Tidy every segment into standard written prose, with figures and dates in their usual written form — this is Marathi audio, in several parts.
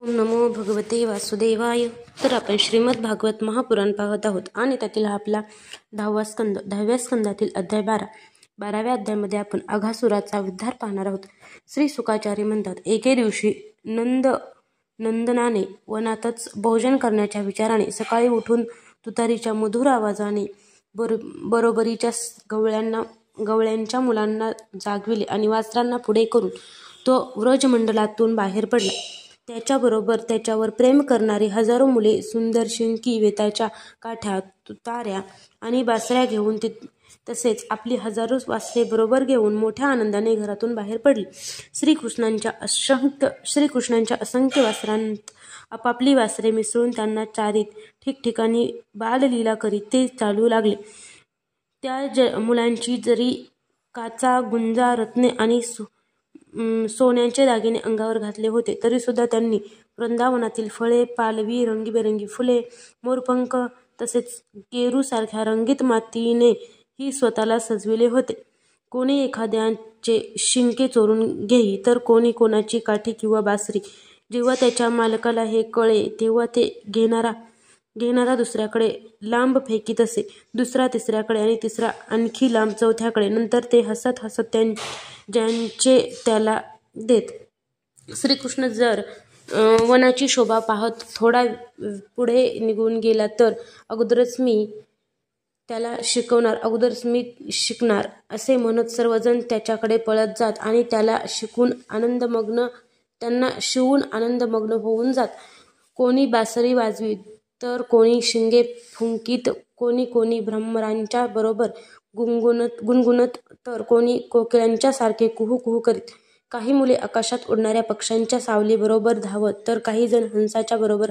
ओम नमो भगवते वासुदेवाय. तर आपण श्रीमद भागवत महापुराण पाहत आहोत आणि त्यातील हा आपला 10व्या स्कंदातील अध्याय 12व्या अध्यायामध्ये आपण अघासुराचा उद्धार पाहणार आहोत. श्री सुकाचार्य म्हणतात, एके दिवशी नंदनाने वनातच भोजन करण्याच्या विचाराने सकाळी उठून तुतारीच्या मधुर आवाजाने बरोबरीच्या गवळ्यांच्या मुलांना जागविले आणि वासरांना पुढे करून तो व्रजमंडलातून बाहेर पडला. त्याच्याबरोबर त्याच्यावर प्रेम करणारी हजारो मुले सुंदर शिंकी, वेताच्या काठ्या, तुताऱ्या आणि बासऱ्या घेऊन तसेच आपली हजारो वासरे बरोबर घेऊन मोठ्या आनंदाने घरातून बाहेर पडली. श्रीकृष्णांच्या असंख्य वासरांत आपापली वासरे मिसळून त्यांना चारीत, ठिकठिकाणी बाललीला करीत ते चालू लागले. त्या मुलांची जरी काचा, गुंजा, रत्ने आणि सोन्याचे दागिने अंगावर घातले होते, तरी सुद्धा त्यांनी वृंदावनातील फळे, पालवी, रंगीबेरंगी फुले, मोरपंख तसेच केरूसारख्या रंगीत मातीने ही स्वतःला सजविले होते. कोणी एखाद्याचे शिंके चोरून घेई, तर कोणी कोणाची काठी किंवा बासरी. जेव्हा त्याच्या मालकाला हे कळे, तेव्हा ते घेणारा दुसऱ्याकडे लांब फेकीत असे, दुसरा तिसऱ्याकडे आणि तिसरा आणखी लांब चौथ्याकडे. नंतर ते हसत हसत ज्यांचे त्याला देत. श्रीकृष्ण जर वनाची शोभा पाहत थोडा पुढे निघून गेला, तर अगोदरच मी शिकणार असे म्हणत सर्वजण त्याच्याकडे पळत जात आणि त्यांना शिवून आनंदमग्न होऊन जात. कोणी बासरी वाजवीत, तर कोणी शिंगे फुंकीत, कोणी भ्रमरांच्या बरोबर गुणगुणत, तर कोणी कोकिळांच्या सारखे कुहू कुहू करीत. काही मुले आकाशात उडणाऱ्या पक्ष्यांच्या सावलीबरोबर धावत, तर काही जण हंसाच्या बरोबर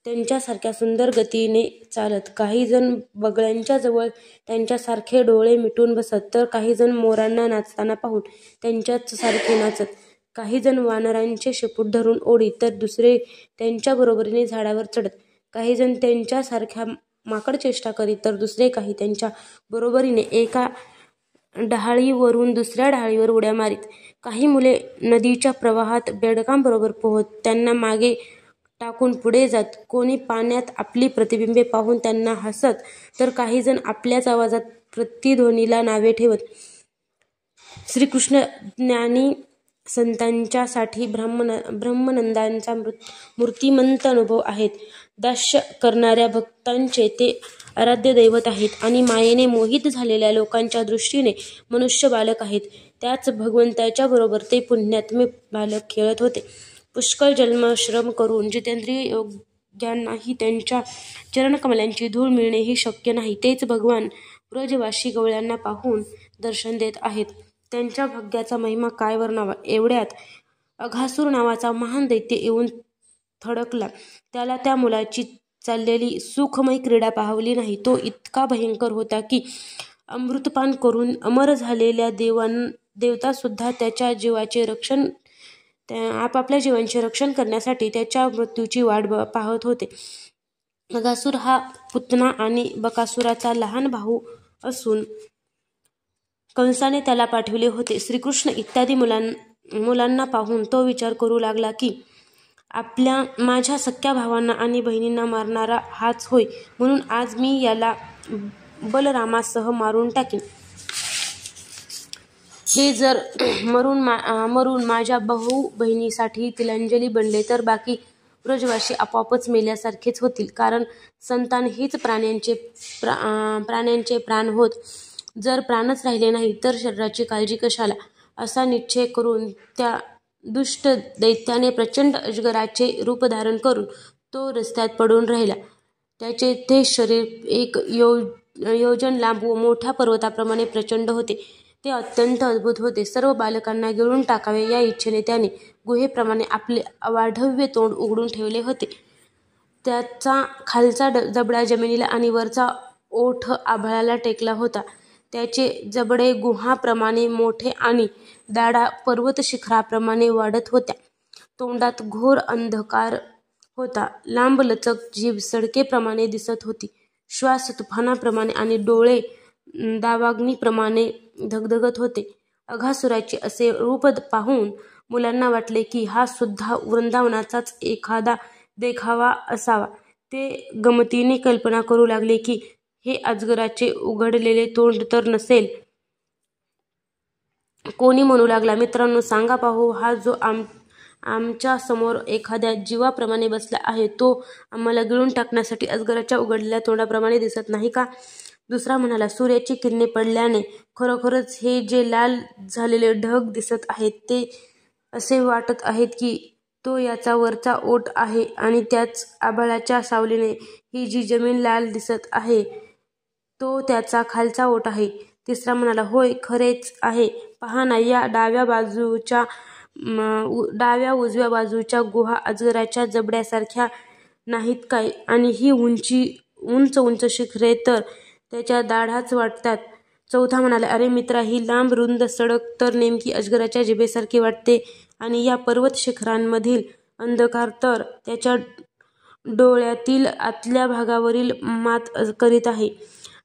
त्यांच्यासारख्या सुंदर गतीने चालत. काही जण बगळ्यांच्या जवळ त्यांच्यासारखे डोळे मिटून बसत, तर काही जण मोरांना नाचताना पाहून त्यांच्याच सारखे नाचत. काही जण वानरांचे शेपूट धरून ओढीत, तर दुसरे त्यांच्या बरोबरीने झाडावर चढत. काही जण त्यांच्यासारख्या माकडचेष्टा करीत, तर दुसरे काही त्यांच्या बरोबरीने एका डहाळीवरून दुसऱ्या डहाळीवर उड्या मारीत. काही मुले नदीच्या प्रवाहात बेडकांबरोबर पोहत, त्यांना मागे टाकून पुढे जात. कोणी पाण्यात आपली प्रतिबिंबे पाहून त्यांना हसत, तर काही जण आपल्याच आवाजात प्रतिध्वनीला नावे ठेवत. श्रीकृष्ण ज्ञानी संतांच्यासाठी ब्रह्मानंदाचा मूर्तिमंत अनुभव आहेत. दास्य करणाऱ्या भक्तांचे ते आराध्य दैवत आहेत आणि मायेने मोहित झालेल्या लोकांच्या दृष्टीने मनुष्य बालक आहेत. त्याच भगवंताच्या बरोबर ते पुण्यात्मे बालक खेळत होते. पुष्कळ जन्मश्रम करून जितेंद्रिय योग्यांनाही त्यांच्या चरणकमलांची धूळ मिळणेही शक्य नाही. तेच भगवान व्रजवासी गवळ्यांना पाहून दर्शन देत आहेत. त्यांच्या भाग्याचा महिमा काय वर्णावा. एवढ्यात अघासुर नावाचा महान दैत्य येऊन थडकला. त्याला त्या मुलाची चाललेली सुखमय क्रीडा पाहवली नाही. तो इतका भयंकर होता की अमृतपान करून अमर झालेल्या देवतासुद्धा आपापल्या जीवांचे रक्षण करण्यासाठी त्याच्या मृत्यूची वाट पाहत होते. अघासुर हा पुतना आणि बकासुराचा लहान भाऊ असून कंसाने त्याला पाठविले होते. श्रीकृष्ण इत्यादी मुलांना पाहून तो विचार करू लागला की माझ्या सख्या भावांना आणि बहिणींना मारणारा हाच होय, म्हणून आज मी याला बलरामासह मारून टाकीन. हे जर मरून माझ्या भाऊ बहिणीसाठी तिलांजली बनले, तर बाकी व्रजवासी आपोआपच मेल्यासारखेच होतील. कारण संतान हीच प्राण्यांचे प्राण होत. जर प्राणच राहिले नाही, तर शरीराची काळजी कशाला. असा निश्चय करून त्या दुष्ट दैत्याने प्रचंड अजगराचे रूप धारण करून तो रस्त्यात पडून राहिला. त्याचे ते शरीर 1 योजन लांब व मोठ्या पर्वताप्रमाणे प्रचंड होते. ते अत्यंत अद्भुत होते. सर्व बालकांना गिळून टाकावे या इच्छेने त्याने गुहेप्रमाणे आपले अवाढव्य तोंड उघडून ठेवले होते. त्याचा खालचा जबडा जमिनीला आणि वरचा ओठ आभाळाला टेकला होता. त्याचे जबडे गुहांप्रमाणे मोठे आणि दाढा पर्वतशिखराप्रमाणे वाढत होत्या. तोंडात घोर अंधकार होता. लांबलचक जीभ सडकेप्रमाणे दिसत होती. श्वास तुफानाप्रमाणे आणि डोळे दावाग्नीप्रमाणे धगधगत होते. अघासुराचे असे रूप पाहून मुलांना वाटले की हा सुद्धा वृंदावनाचाच एखादा देखावा असावा. ते गमतीने कल्पना करू लागले की हे अजगराचे उघडलेले तोंड तर नसेल. कोणी म्हणू लागला, मित्रांनो सांगा पाहू, हा जो आमच्या समोर एखाद्या जीवाप्रमाणे बसला आहे तो आम्हाला गिळून टाकण्यासाठी अजगराच्या उघडलेल्या तोंडाप्रमाणे दिसत नाही का? दुसरा म्हणाला, सूर्याची किरणे पडल्याने खरोखरच हे जे लाल झालेले ढग दिसत आहेत ते असे वाटत आहेत की तो याचा वरचा ओठ आहे आणि त्याच आभाळाच्या सावलीने ही जी जमीन लाल दिसत आहे तो त्याचा खालचा ओठ आहे. तिसरा म्हणाला, होय खरेच आहे. पहा ना, या डाव्या उजव्या बाजूच्या गुहा अजगराच्या जबड्यासारख्या नाहीत काय? आणि ही उंच उंच शिखरे तर त्याच्या दाढाच वाटतात. चौथा म्हणाला, अरे मित्रा, ही लांब रुंद सडक तर नेमकी अजगराच्या जिभेसारखी वाटते आणि या पर्वत शिखरांमधील अंधकार तर त्याच्या डोळ्यातील आतल्या भागावरील मात करीत आहे.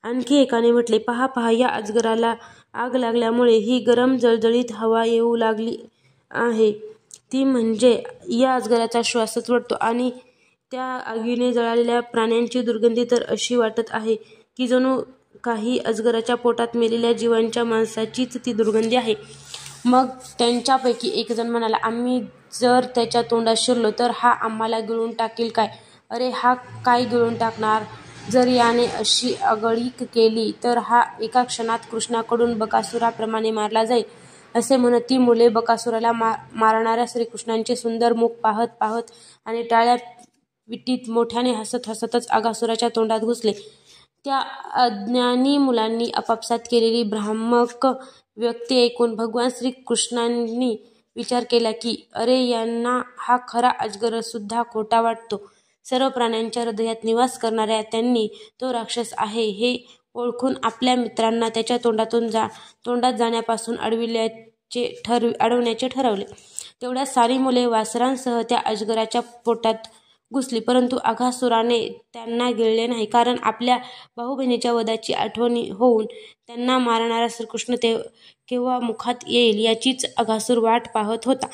आणखी एकाने म्हटले, पहा पहा, या अजगराला आग लागल्यामुळे ही गरम जळजळीत हवा येऊ लागली आहे. ती म्हणजे या अजगराचा श्वासच वाटतो आणि त्या आगीने जळालेल्या प्राण्यांची दुर्गंधी तर अशी वाटत आहे की जणू काही अजगराच्या पोटात मेलेल्या जिवंत माणसाचीच ती दुर्गंधी आहे. मग त्यांच्यापैकी एक जण म्हणाला, आम्ही जर त्याच्या तोंडात शिरलो तर हा आम्हाला गिळून टाकेल काय? अरे हा काय गिळून टाकणार? जर याने अशी आगळीक केली तर हा एका क्षणात कृष्णाकडून बकासुराप्रमाणे मारला जाईल. असे म्हणत ती मुले बकासुराला मारणाऱ्या श्रीकृष्णांचे सुंदर मुख पाहत पाहत आणि टाळ्या विटीत मोठ्याने हसत हसतच अगासुराच्या तोंडात घुसले. त्या अज्ञानी मुलांनी आपापसात केलेली भ्रामक व्यक्ती ऐकून भगवान श्रीकृष्णांनी विचार केला की अरे यांना हा खरा अजगर सुद्धा खोटा वाटतो. सर्व प्राण्यांच्या हृदयात निवास करणाऱ्या त्यांनी तो राक्षस आहे हे ओळखून आपल्या मित्रांना त्याच्या तोंडात जाण्यापासून अडवण्याचे ठरवले. तेवढ्यात सारी मुले वासरांसह त्या अजगराच्या पोटात घुसली, परंतु अघासुराने त्यांना गिळले नाही, कारण आपल्या भाऊ-बहिणीच्या वधाची आठवण होऊन त्यांना मारणारा श्रीकृष्ण केव्हा मुखात येईल याचीच अघासुर वाट पाहत होता.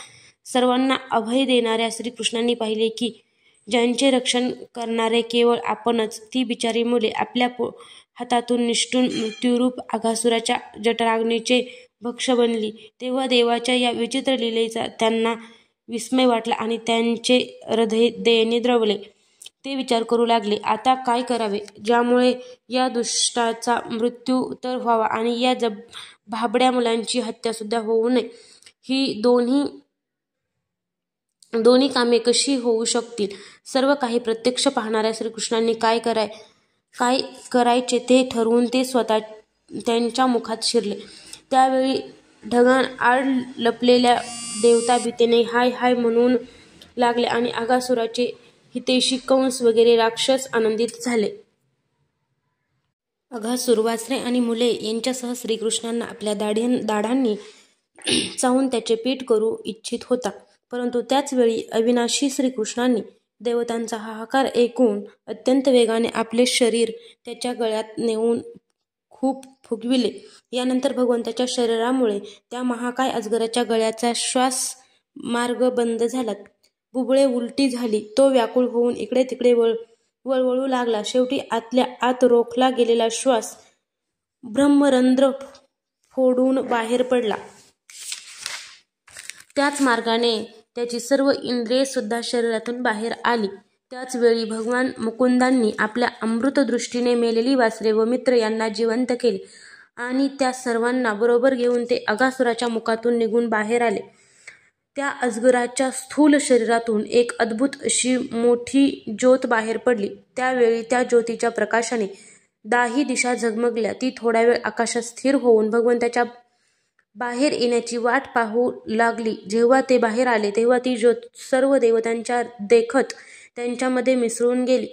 सर्वांना अभय देणाऱ्या श्रीकृष्णांनी पाहिले की ज्यांचे रक्षण करणारे केवळ आपणच, ती बिचारी मुले आपल्या हातातून निसटून मृत्यूरूप अघासुराच्या जठराग्नीचे भक्ष्य बनली. तेव्हा देवाच्या या विचित्र लीलेचा त्यांना विस्मय वाटला आणि त्यांचे हृदय दयेने द्रवले. ते विचार करू लागले, आता काय करावे ज्यामुळे या दुष्टाचा मृत्यू तर व्हावा आणि या भाबड्या मुलांची हत्या सुद्धा होऊ नये. ही दोन्ही कामे कशी होऊ शकतील? सर्व काही प्रत्यक्ष पाहणाऱ्या श्रीकृष्णांनी काय करायचे ते ठरवून ते स्वतः त्यांच्या मुखात शिरले. त्यावेळी ढगांआड लपलेल्या देवता भीतीने हाय हाय म्हणून लागले आणि अघासुराचे हितैषी कंस वगैरे राक्षस आनंदित झाले. अघासुर वासरे आणि मुले यांच्यासह श्रीकृष्णांना आपल्या दाढांनी चावून त्याचे पीठ करू इच्छित होता. परंतु त्याच वेळी अविनाशी श्रीकृष्णांनी देवतांचा हाहाकार ऐकून अत्यंत वेगाने आपले शरीर त्याच्या गळ्यात नेऊन खूप फुगविले. यानंतर भगवंताच्या शरीरामुळे त्या महाकाय अजगराच्या गळ्याचा श्वास मार्ग बंद झाला. बुबुळे उलटी झाली. तो व्याकुळ होऊन इकडे तिकडे वळवळू लागला. शेवटी आतल्या आत रोखला गेलेला श्वास ब्रह्मरंध्र फोडून बाहेर पडला. त्याच मार्गाने त्याची सर्व इंद्रिये सुद्धा शरीरातून बाहेर आली. त्याच वेळी भगवान मुकुंदांनी आपल्या अमृतदृष्टीने मेलेली वासरे व मित्र यांना जिवंत केले आणि त्या सर्वांना बरोबर घेऊन ते अघासुराच्या मुखातून निघून बाहेर आले. त्या अजगराच्या स्थूल शरीरातून एक अद्भुत अशी मोठी ज्योत बाहेर पडली. त्यावेळी त्या ज्योतीच्या प्रकाशाने दाही दिशा झगमगल्या. ती थोडा वेळ आकाशात स्थिर होऊन भगवंताच्या बाहेर येण्याची वाट पाहू लागली. जेव्हा ते बाहेर आले तेव्हा ती ज्योत सर्व देवतांच्या देखत त्यांच्यामध्ये मिसळून गेली.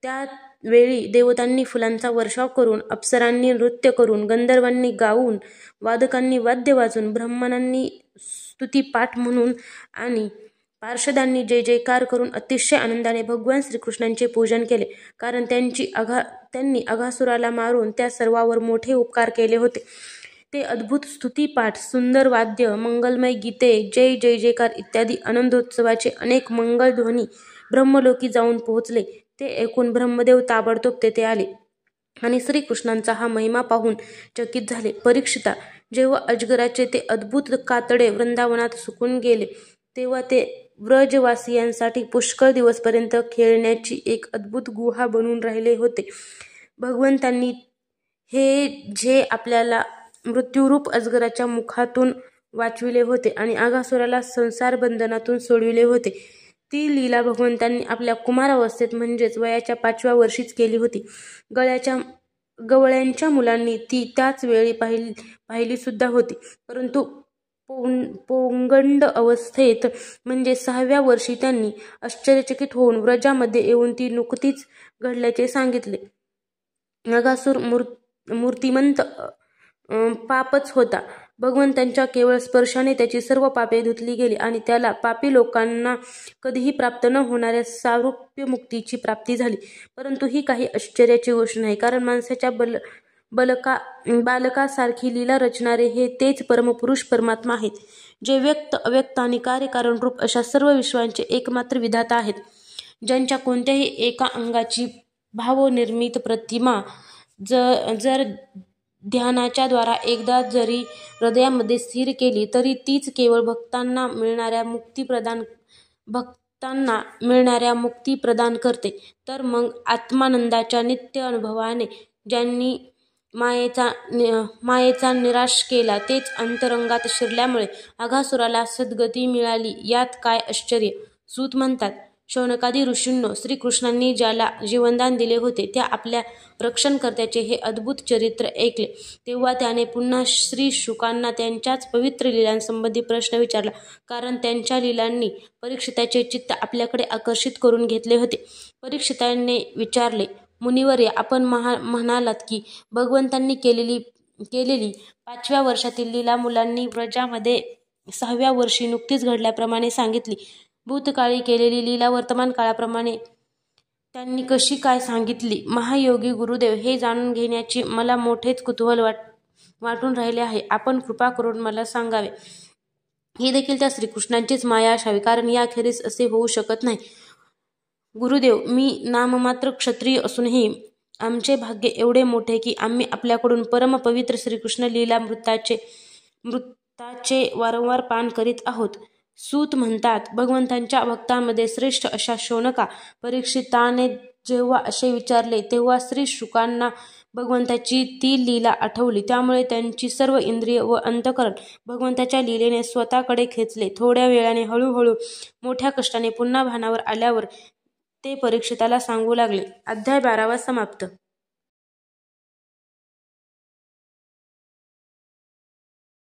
त्यावेळी देवतांनी फुलांचा वर्षाव करून, अप्सरांनी नृत्य करून, गंधर्वांनी गाऊन, वादकांनी वाद्य वाजून, ब्राह्मणांनी स्तुतिपाठ म्हणून आणि पार्षदांनी जय जयकार करून अतिशय आनंदाने भगवान श्रीकृष्णांचे पूजन केले, कारण त्यांनी अघासुराला मारून त्या सर्वांवर मोठे उपकार केले होते. ते अद्भुत स्तुतिपाठ, सुंदर वाद्य, मंगलमय गीते, जय जय जयकार इत्यादी आनंदोत्सवाचे अनेक मंगलध्वनी ब्रह्मलोकी जाऊन पोहोचले. ते ऐकून ब्रह्मदेव ताबडतोब तेथे आले आणि श्रीकृष्णांचा हा महिमा पाहून चकित झाले. परीक्षिता, जेव्हा अजगराचे ते अद्भुत कातडे वृंदावनात सुकून गेले, तेव्हा ते व्रजवासियांसाठी पुष्कळ दिवसपर्यंत खेळण्याची एक अद्भुत गुहा बनून राहिले होते. भगवंतांनी हे जे आपल्याला मृत्यूरूप अजगराच्या मुखातून वाचविले होते आणि अघासुराला संसार बंधनातून सोडविले होते, ती लीला भगवंतांनी आपल्या कुमारावस्थेत म्हणजेच वयाच्या 5व्या वर्षीच केली होती. गवळ्यांच्या मुलांनी ती त्याच वेळी पाहिली सुद्धा होती, परंतु पौगंड अवस्थेत म्हणजे 6व्या वर्षी त्यांनी आश्चर्यचकित होऊन व्रजामध्ये येऊन ती नुकतीच घडल्याचे सांगितले. अघासुर मूर्तिमंत पापच होता. भगवंतांच्या केवळ स्पर्शाने त्याची सर्व पापे धुतली गेली आणि त्याला पापी लोकांना कधीही प्राप्त न होणाऱ्या सारूप्य मुक्तीची प्राप्ती झाली. परंतु ही काही आश्चर्याची गोष्ट नाही, कारण माणसाच्या बालकासारखी लीला रचणारे हे तेच परमपुरुष परमात्मा आहेत, जे व्यक्त, अव्यक्त आणि कार्यकारण रूप अशा सर्व विश्वांचे एकमात्र विधाता आहेत. ज्यांच्या कोणत्याही एका अंगाची भावनिर्मित प्रतिमा जर ध्यानाच्या द्वारा एकदा जरी हृदयामध्ये स्थिर केली, तरी तीच केवळ भक्तांना मिळणाऱ्या मुक्ती प्रदान करते. तर मग आत्मानंदाच्या नित्य अनुभवाने ज्यांनी मायेचा निराश केला, तेच अंतरंगात शिरल्यामुळे अघासुराला सद्गती मिळाली, यात काय आश्चर्य. सूत म्हणतात, शौनकादी ऋषींनो, श्रीकृष्णांनी ज्याला जीवनदान दिले होते, त्या आपल्या रक्षणकर्त्याचे हे अद्भुत चरित्र ऐकले, तेव्हा त्याने पुन्हा श्री शुकांना त्यांच्याच पवित्र लीलांसंबंधी प्रश्न विचारला, कारण त्यांच्या लीलांनी परीक्षिताचे चित्त आपल्याकडे आकर्षित करून घेतले होते. परीक्षिताने विचारले, मुनिवर्य, आपण म्हणालात की भगवंतांनी केलेली 5व्या वर्षातील लीला मुलांनी व्रजामध्ये 6व्या वर्षी नुकतीच घडल्याप्रमाणे सांगितली. भूतकाळी केलेली लीला वर्तमान काळाप्रमाणे त्यांनी कशी काय सांगितली? महायोगी गुरुदेव, हे जाणून घेण्याची मला मोठेच कुतूहल वाटून राहिले आहे. आपण कृपा करून मला सांगावे. ही देखील त्या श्रीकृष्णांचीच माया असावी, कारण याखेरीज असे होऊ शकत नाही. गुरुदेव, मी नाममात्र क्षत्रिय असूनही आमचे भाग्य एवढे मोठे की आम्ही आपल्याकडून परमपवित्र श्रीकृष्ण लीला मृताचे वारंवार पान करीत आहोत. सूत म्हणतात, भगवंतांच्या भक्तांमध्ये श्रेष्ठ अशा शौनका, परीक्षिताने जेव्हा असे विचारले, तेव्हा श्री शुकांना भगवंताची ती लीला आठवली. त्यामुळे त्यांची सर्व इंद्रिय व अंतःकरण भगवंताच्या लीलेने स्वतःकडे खेचले. थोड्या वेळाने हळूहळू मोठ्या कष्टाने पुन्हा भानावर आल्यावर ते परीक्षिताला सांगू लागले. अध्याय 12 समाप्त.